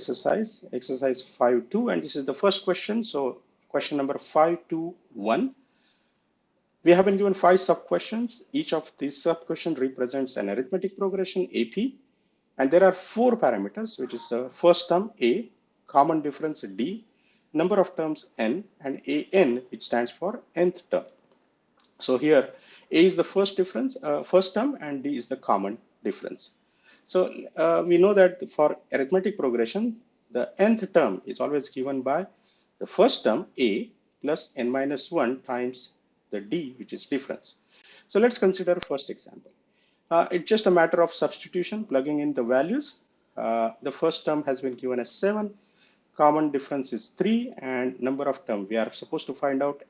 exercise 5.2, and this is the first question. So question number 5.2.1. We have been given 5 sub-questions. Each of these sub-questions represents an arithmetic progression, AP, and there are 4 parameters, which is the first term A, common difference D, number of terms N, and AN, which stands for nth term. So here A is the first term, and D is the common difference. So we know that for arithmetic progression, the nth term is always given by the first term A plus n minus 1 times the D, which is difference. So let's consider first example. It's just a matter of substitution, plugging in the values. The first term has been given as 7, common difference is 3, and number of term, we are supposed to find out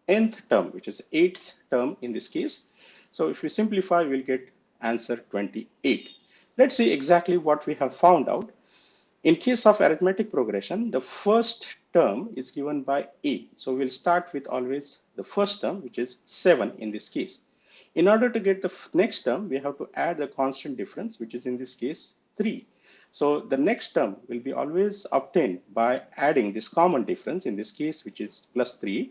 nth term, which is 8th term in this case. So if we simplify, we'll get answer 28. Let's see exactly what we have found out. In case of arithmetic progression, the first term is given by A. So we'll start with always the first term, which is 7 in this case. In order to get the next term, we have to add the constant difference, which is in this case 3. So the next term will be always obtained by adding this common difference, in this case, which is plus 3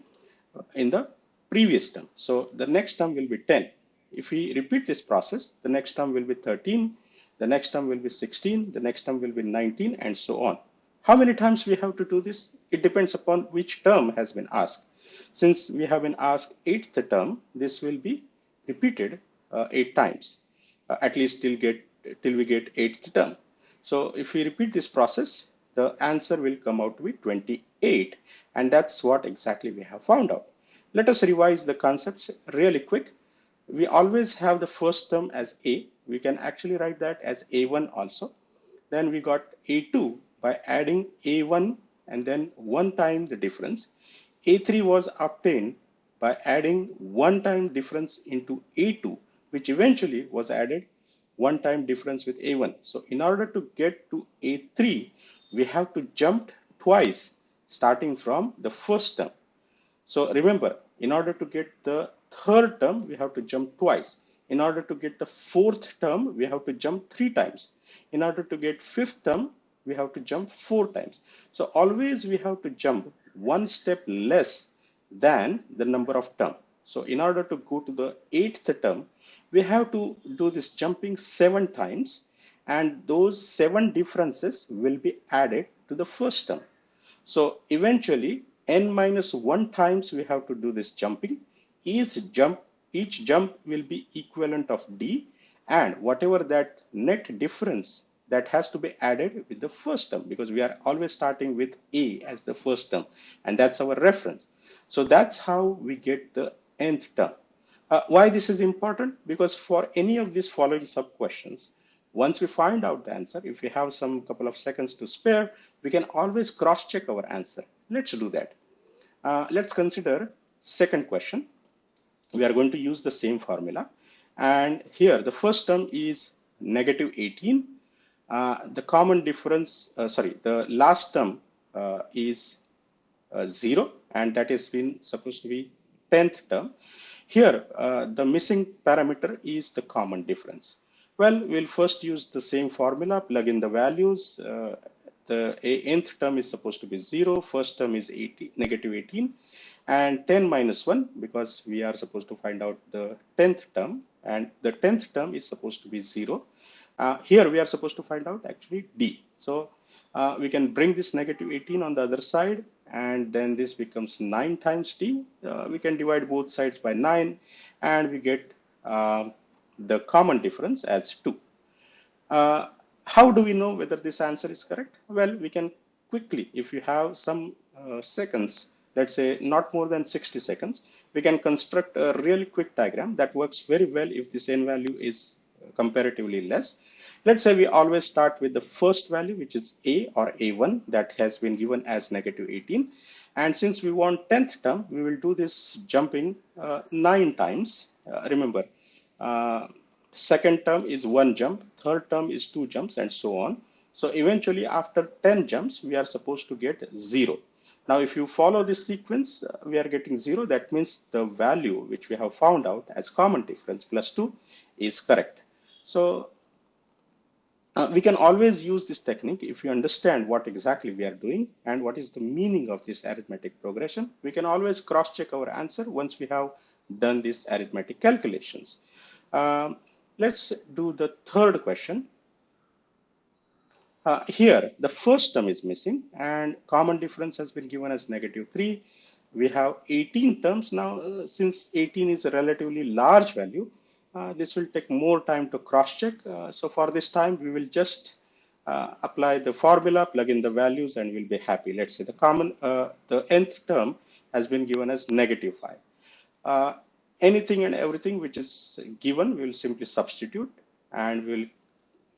in the previous term. So the next term will be 10. If we repeat this process, the next term will be 13, the next term will be 16, the next term will be 19, and so on. How many times we have to do this? It depends upon which term has been asked. Since we have been asked 8th term, this will be repeated 8 times, at least till we get 8th term. So if we repeat this process, the answer will come out to be 28, and that's what exactly we have found out. Let us revise the concepts really quick. We always have the first term as A. We can actually write that as A1 also. Then we got A2 by adding A1 and then 1 time the difference. A3 was obtained by adding 1 time difference into A2, which eventually was added 1 time difference with A1. So in order to get to A3, we have to jump twice starting from the first term. So remember, in order to get the third term, we have to jump twice. In order to get the fourth term, we have to jump 3 times. In order to get fifth term, we have to jump 4 times. So always we have to jump 1 step less than the number of term. So in order to go to the 8th term, we have to do this jumping 7 times, and those 7 differences will be added to the first term. So eventually n minus 1 times we have to do this jumping. Each jump will be equivalent of D, and whatever that net difference that has to be added with the first term, because we are always starting with A as the first term, and that's our reference. So that's how we get the nth term. Why this is important? Because for any of these following sub questions, once we find out the answer, if we have some couple of seconds to spare, we can always cross check our answer. Let's do that. Let's consider second question. We are going to use the same formula, and here the first term is negative 18. The common difference, the last term is 0, and that has been supposed to be 10th term. Here the missing parameter is the common difference. Well, we'll first use the same formula, plug in the values. The nth term is supposed to be 0, first term is negative 18, and 10 minus 1, because we are supposed to find out the 10th term, and the 10th term is supposed to be 0. Here we are supposed to find out actually D. So we can bring this negative 18 on the other side, and then this becomes 9 times D. We can divide both sides by 9, and we get the common difference as 2. How do we know whether this answer is correct? Well, we can quickly, if you have some seconds, let's say not more than 60 seconds, we can construct a really quick diagram that works very well if this n value is comparatively less. Let's say we always start with the first value, which is A or A1, that has been given as negative 18. And since we want 10th term, we will do this jumping 9 times. Remember, second term is 1 jump, third term is 2 jumps, and so on. So eventually after 10 jumps, we are supposed to get 0. Now, if you follow this sequence, we are getting 0. That means the value which we have found out as common difference plus 2 is correct. So We can always use this technique if you understand what exactly we are doing and what is the meaning of this arithmetic progression. We can always cross-check our answer once we have done these arithmetic calculations. Um, let's do the third question. Here, the first term is missing and common difference has been given as -3. We have 18 terms now. Since 18 is a relatively large value, this will take more time to cross-check. So for this time, we will just apply the formula, plug in the values, and we'll be happy. Let's say the nth term has been given as -5. Uh, Anything and everything which is given, we'll simply substitute and we'll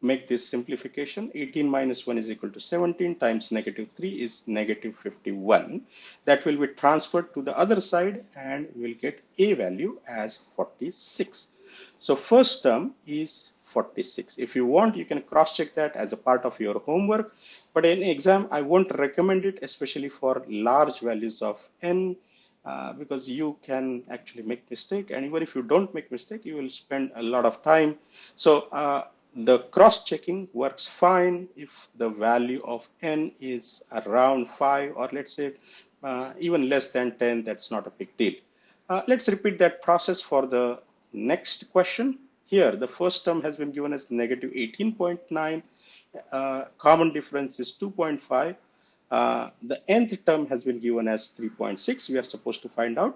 make this simplification. 18 minus 1 is equal to 17 times -3 is -51. That will be transferred to the other side and we'll get a value as 46. So first term is 46. If you want, you can cross-check that as a part of your homework. But in exam, I won't recommend it, especially for large values of n, because you can actually make mistake. And even if you don't make mistake, you will spend a lot of time. So the cross-checking works fine if the value of n is around 5, or let's say even less than 10. That's not a big deal. Let's repeat that process for the next question. Here, the first term has been given as -18.9. Common difference is 2.5. The nth term has been given as 3.6. We are supposed to find out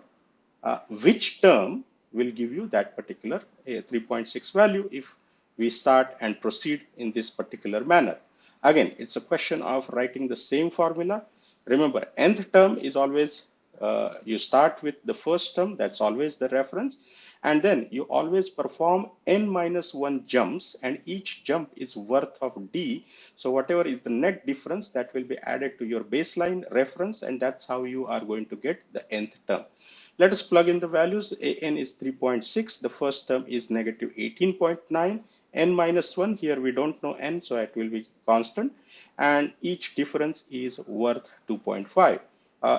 which term will give you that particular 3.6 value if we start and proceed in this particular manner. Again, it's a question of writing the same formula. Remember, nth term is always, you start with the first term, that's always the reference. And then you always perform n minus 1 jumps, and each jump is worth of d. So whatever is the net difference, that will be added to your baseline reference, and that's how you are going to get the nth term. Let us plug in the values. N is 3.6. The first term is -18.9. N minus 1, here we don't know n, so it will be constant. And each difference is worth 2.5.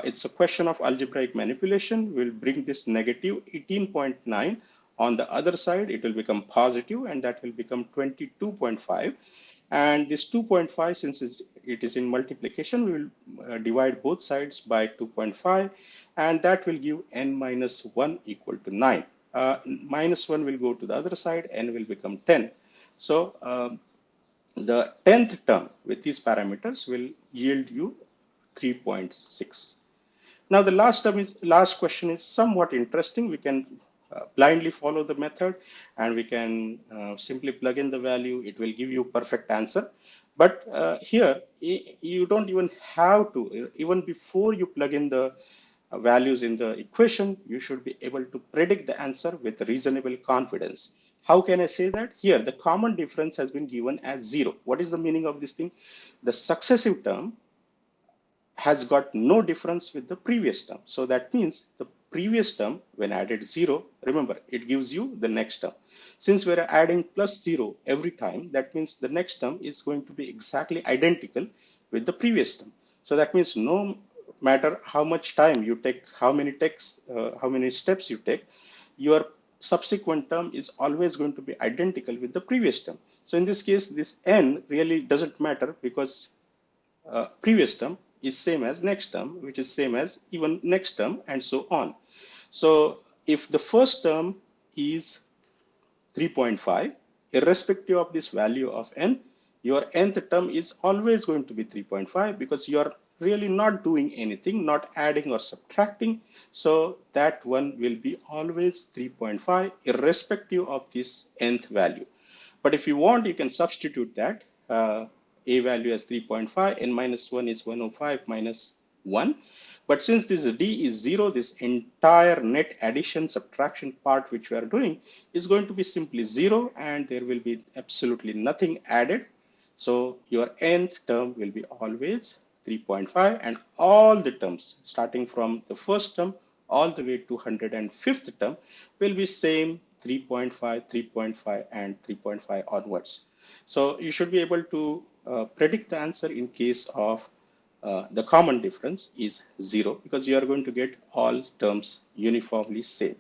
It's a question of algebraic manipulation. We'll bring this -18.9 on the other side. It will become positive, and that will become 22.5. And this 2.5, since it is in multiplication, we will divide both sides by 2.5, and that will give n minus 1 equal to 9. -1 will go to the other side, n will become 10. So the 10th term with these parameters will yield you 3.6. Now the last question is somewhat interesting. We can blindly follow the method and we can simply plug in the value. It will give you perfect answer. But here you don't even have to, even before you plug in the values in the equation, you should be able to predict the answer with reasonable confidence. How can I say that? Here, the common difference has been given as 0. What is the meaning of this thing? The successive term has got no difference with the previous term. So that means the previous term, when added 0, remember, it gives you the next term. Since we're adding +0 every time, that means the next term is going to be exactly identical with the previous term. So that means no matter how much time you take, how many steps you take, your subsequent term is always going to be identical with the previous term. So in this case, this n really doesn't matter, because previous term is same as next term, which is same as even next term, and so on. So if the first term is 3.5, irrespective of this value of n, your nth term is always going to be 3.5, because you are really not doing anything, not adding or subtracting. So that one will be always 3.5, irrespective of this nth value. But if you want, you can substitute that. A value as 3.5, n minus 1 is 105 minus 1. But since this d is 0, this entire net addition subtraction part which we are doing is going to be simply 0, and there will be absolutely nothing added. So your nth term will be always 3.5, and all the terms starting from the first term all the way to 105th term will be same 3.5, 3.5, and 3.5 onwards. So you should be able to predict the answer in case of the common difference is 0, because you are going to get all terms uniformly same.